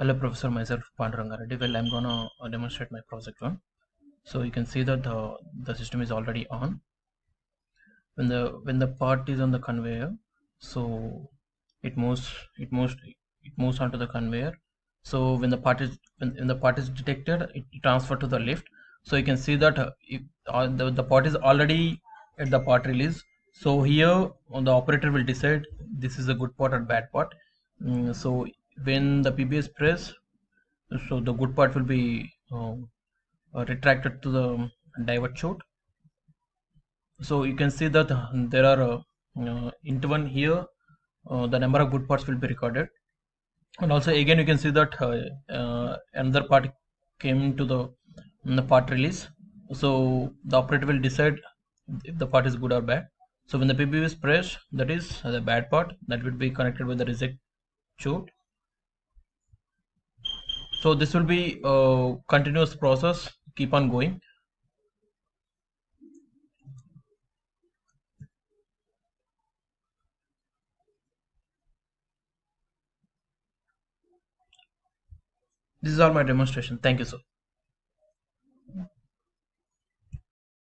Hello, Professor. Myself, Pandurangareddy. Well, I'm gonna demonstrate my project one. So you can see that the system is already on. When the part is on the conveyor, so it moves it moves it moves onto the conveyor. So when the part is detected, it transfers to the lift. So you can see that if the part is already at the part release. So here the operator will decide this is a good part or bad part. So when the PB is pressed, so the good part will be retracted to the divert chute. So you can see that there are interval here. The number of good parts will be recorded, and also again you can see that another part came to the part release. So the operator will decide if the part is good or bad. So when the PB is pressed, that is the bad part that will be connected with the reject chute. So this will be a continuous process, keep on going. This is all my demonstration. Thank you, sir.